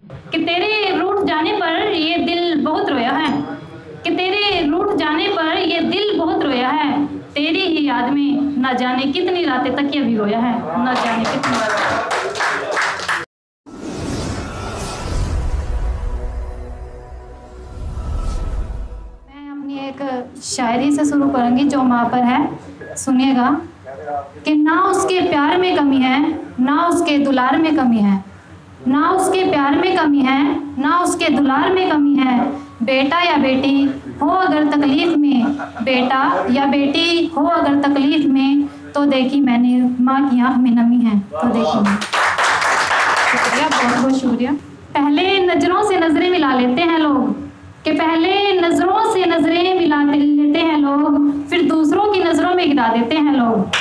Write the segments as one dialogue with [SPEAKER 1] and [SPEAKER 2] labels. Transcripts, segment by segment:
[SPEAKER 1] कि तेरे रूठ जाने पर ये दिल बहुत रोया है, कि तेरे रूठ जाने पर ये दिल बहुत रोया है, तेरी ही याद में न जाने कितनी रातें तकिया भी रोया है, न जाने कितनी रातें। मैं अपनी एक शायरी से शुरू करूंगी जो माँ पर है, सुनिएगा। कि ना उसके प्यार में कमी है, ना उसके दुलार में कमी है, ना उसके प्यार में कमी है, ना उसके दुलार में कमी है। बेटा या बेटी हो अगर तकलीफ में, बेटा या बेटी हो अगर तकलीफ में, तो देखी मैंने माँ की आँख में नमी है, तो देखी मैं। शुक्रिया, बहुत बहुत शुक्रिया। पहले नज़रों से नज़रें मिला लेते हैं लोग, कि पहले नज़रों से नज़रें मिला लेते हैं लोग, फिर दूसरों की नज़रों में गिरा देते हैं लोग।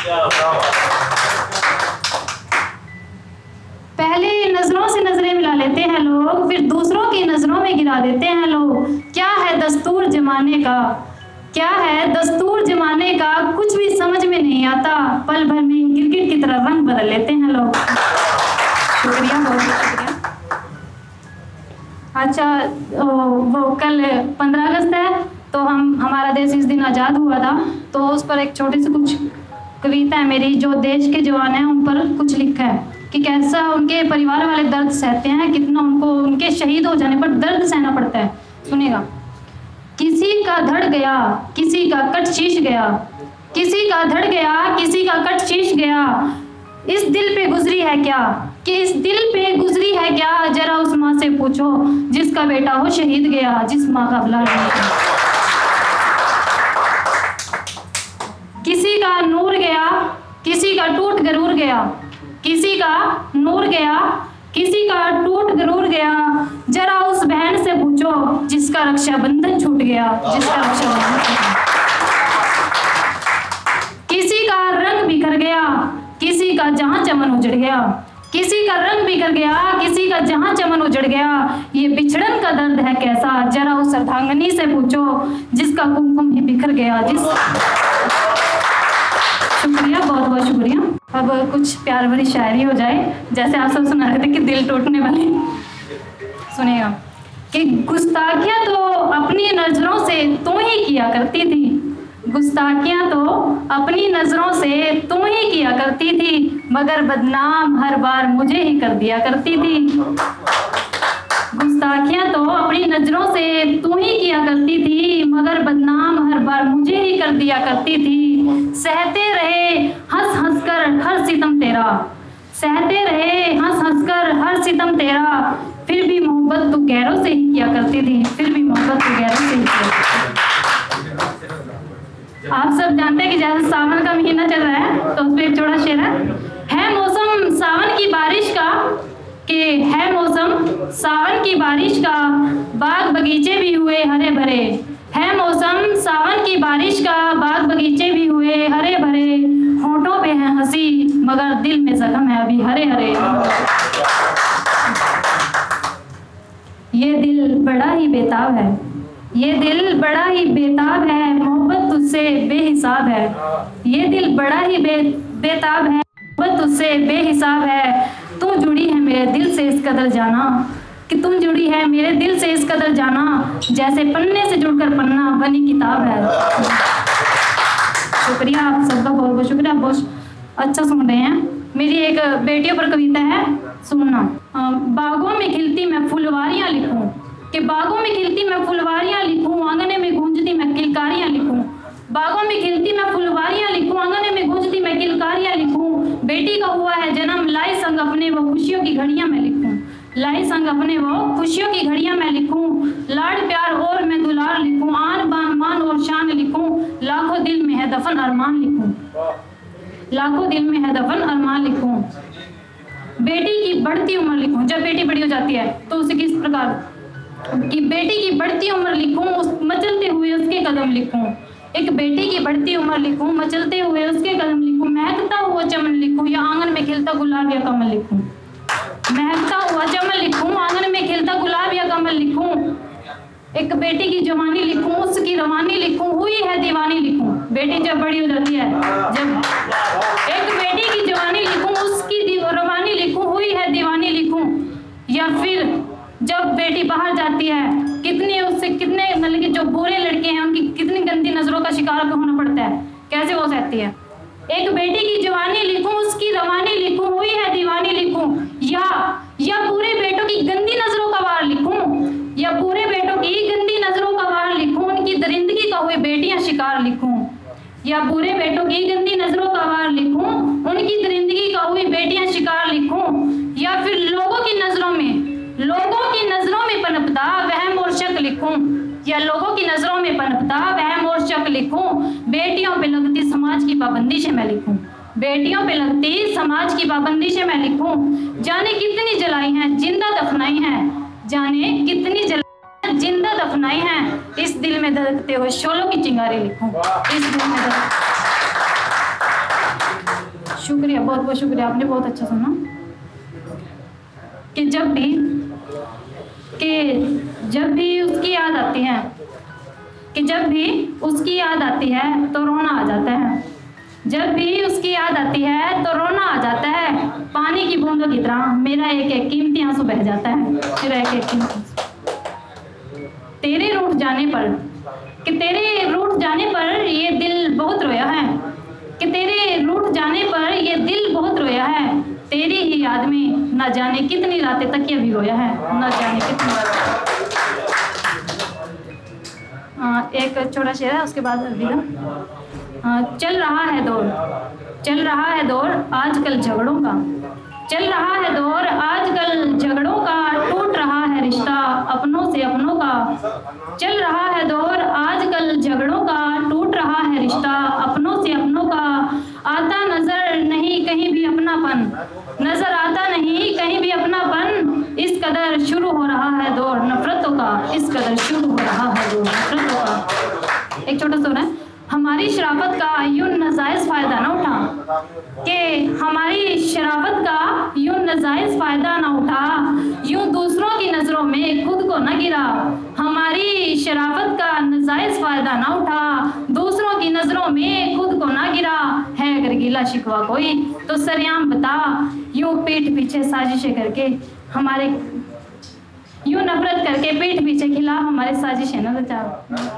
[SPEAKER 1] पहले नज़रों से नज़रें मिला लेते हैं लोग, फिर दूसरों की नज़रों में गिरा देते हैं लोग। क्या है दस्तूर जमाने का, क्या है दस्तूर जमाने का, कुछ भी समझ में नहीं आता, पल भर में गिरगिट की तरह रंग बदल लेते हैं लोग। शुक्रिया, बहुत शुक्रिया। अच्छा, वो कल 15 अगस्त है, तो हमारा देश इस दिन आज़ाद हुआ था, तो उस पर एक छोटी सी कुछ कविता है मेरी, जो देश के जवान हैं उन पर कुछ लिखा है कि कैसा उनके परिवार वाले दर्द सहते हैं, कितना उनको उनके शहीद हो जाने पर दर्द सहना पड़ता है। सुनिएगा। किसी का धड़ गया, किसी का कट शीश गया, किसी का धड़ गया, किसी का कट शीश गया, इस दिल पे गुजरी है क्या, कि इस दिल पे गुजरी है क्या, जरा उस माँ से पूछो जिसका बेटा हो शहीद गया, जिस माँ का भला नहीं किया। किसी का नूर गया, किसी का टूट गरूर गया, किसी का नूर गया, किसी का टूट गरूर गया, जरा उस बहन से पूछो जिसका रक्षाबंधन छूट गया, जिसका रक्षाबंधन छूट गया। किसी का रंग बिखर गया, किसी का जहां चमन उजड़ गया, किसी का रंग बिखर गया, किसी का जहां चमन उजड़ गया, ये बिछड़न का दर्द है कैसा, जरा उस अर्धांगनी से पूछो जिसका कुमकुम ही बिखर गया, जिस। शुक्रिया, बहुत बहुत शुक्रिया। अब कुछ प्यार भरी शायरी हो जाए, जैसे आप सब सुना रहे थे कि दिल टूटने वाली। सुनिएगा। कि गुस्ताखियाँ तो अपनी नज़रों से तू ही किया करती थी, गुस्ताखियाँ तो अपनी नज़रों से तू ही किया करती थी, मगर बदनाम हर बार मुझे ही कर दिया करती थी। गुस्ताखियाँ तो अपनी नज़रों से तू ही किया करती थी, मगर बदनाम हर बार मुझे ही कर दिया करती थी। सहते रहे हंस हंस कर हर सितम तेरा, सहते रहे हंस हंस कर हर सितम तेरा, फिर भी मोहब्बत तू गैरों से ही किया करती थी, फिर भी मोहब्बत तू गैरों से ही किया करती थी। आप सब जानते हैं कि जैसे सावन का महीना चल रहा है, तो उस पर एक छोटा शेर है मौसम सावन की बारिश का, कि है मौसम सावन की बारिश का, बाग बगीचे भी हुए हरे भरे, है मौसम सावन की बारिश का, बाग बगीचे भी हुए हरे भरे, होठों पे है हंसी मगर दिल में जख्म है अभी हरे हरे। ये दिल बड़ा ही बेताब है, ये दिल बड़ा ही बेताब है, मोहब्बत तुझसे बेहिसाब है, ये दिल बड़ा ही बेताब है, मोहब्बत तुझसे बेहिसाब है, तू जुड़ी है मेरे दिल से इस कदर जाना, कि तुम जुड़ी है मेरे दिल से इस कदर जाना, जैसे पन्ने से जुड़कर पन्ना बनी किताब है। शुक्रिया, आप सबका बहुत बहुत शुक्रिया, बहुत अच्छा सुन रहे हैं। मेरी एक बेटियों पर कविता है, सुनना। बागों में खिलती मैं फुलवारियाँ लिखूं, कि बागों में खिलती मैं फुलवारियाँ लिखूं, आंगने में गूंजती मैं किलकारियाँ लिखूं, बागों में खिलती मैं फुलवारियाँ लिखूं, आंगने में गूंजती मैं किलकारियाँ लिखूं, बेटी का हुआ है जन्म लाई संग अपने वो खुशियों की घड़ियाँ मैं लिखूं, लाई संग अपने वो खुशियों की घड़ियाँ मैं लिखूं, लाड प्यार और मैं दुलार लिखूं, आन बान मान और शान लिखूं, लाखों दिल में है दफन अरमान लिखूं, लाखों दिल में है दफन अरमान लिखूं, बेटी की बढ़ती उम्र लिखूं, जब बेटी बड़ी हो जाती है तो उसे किस प्रकार कि बेटी की बढ़ती उम्र लिखूं, उस मचलते हुए उसके कदम लिखूं, एक बेटी की बढ़ती उम्र लिखूं, मचलते हुए उसके कदम लिखूं, महकता हुआ चमन लिखूं, या आंगन में खिलता गुलाब या कमल लिखूं, महकता हुआ चमन लिखूं, आंगन में खिलता गुलाब या कमल लिखूं, एक बेटी की जवानी लिखूं, उसकी रवानी लिखूं, हुई है दीवानी लिखूं, बेटी जब बड़ी हो जाती है, जब एक बेटी की जवानी लिखूं, उसकी रवानी लिखूं, हुई है दीवानी लिखूं, या फिर जब बेटी बाहर जाती है कितने उससे कितने मतलब कि जो बुरे लड़के हैं उनकी कितनी गंदी नजरों का शिकार होना पड़ता है, कैसे वो सहती है। एक बेटी की जवानी लिखूं, उसकी रवानी लिखूं, हुई है दीवानी लिखूं, या पूरे बेटों की गंदी नजरों का वार लिखूं, या पूरे बेटों की गंदी नजरों का वार लिखूं, उनकी दरिंदगी का हुए बेटियां शिकार लिखूं, या बुरे बेटों की गंदी नजरों का वार लिखूं, उनकी दरिंदगी का हुई बेटियां शिकार लिखूं, या फिर लोगों की नजरों में पनपता वहम और शक लिखूं, या लोगों की नजरों में पनपता वहम और शक लिखूं, बेटियों पे लगती समाज की पाबंदी से मैं लिखूं, बेटियों पे लगती समाज की पाबंदी से मैं लिखूं, जाने कितनी जलाई हैं जिंदा दफनाई हैं, जाने कितनी जलाई जिंदा दफनाई हैं, इस दिल में धड़कते हुए शोलों की चिंगारी लिखूं, इस दिल में शुक्रिया, बहुत बहुत शुक्रिया, आपने बहुत अच्छा सुना। कि जब भी उसकी याद आती है, कि जब भी उसकी याद आती है तो रोना आ जाता है, जब भी उसकी याद आती है तो रोना आ जाता है, पानी की बूंदों की तरह मेरा एक एक कीमती आंसू बह जाता है, मेरा एक एक कीमती आंसू। तेरे रूठ जाने पर, कि तेरे रूठ जाने पर ये दिल बहुत रोया है, कि तेरे रूठ जाने पर ये दिल बहुत रोया है, तेरी ही याद में न जाने कितनी रातें तक ये भी रोया है, न जाने कितनी रातें। एक छोटा शेर है, उसके बाद अलविदा। चल रहा है दौर आजकल झगड़ों का, चल रहा है दौर आजकल झगड़ों का, टूट रहा है रिश्ता अपनों से अपनों का, चल रहा है दौर आजकल झगड़ों का, टूट रहा है रिश्ता अपनों से अपनों का, आता नजर नहीं कहीं भी अपनापन, नजर आता नहीं कहीं भी अपनापन, इस कदर शुरू हो रहा है दौर नफरतों का, इस कदर शुरू हो रहा है दौर नफरतों का। एक छोटा सा है, हमारी शराफत का यूं नाजायज फायदा ना उठा, कि हमारी शराफत का यूं नाजायज फायदा ना उठा, यूं दूसरों की नजरों में खुद को न गिरा, हमारी शराफत का नाजायज फायदा ना उठा, दूसरों की नजरों में खुद को ना गिरा, है अगर गिला शिकवा कोई तो सरेआम बता, यूं पीठ पीछे साजिशें करके हमारे, यूं नफरत करके पीठ पीछे खिलाफ हमारे साजिशें न रचा।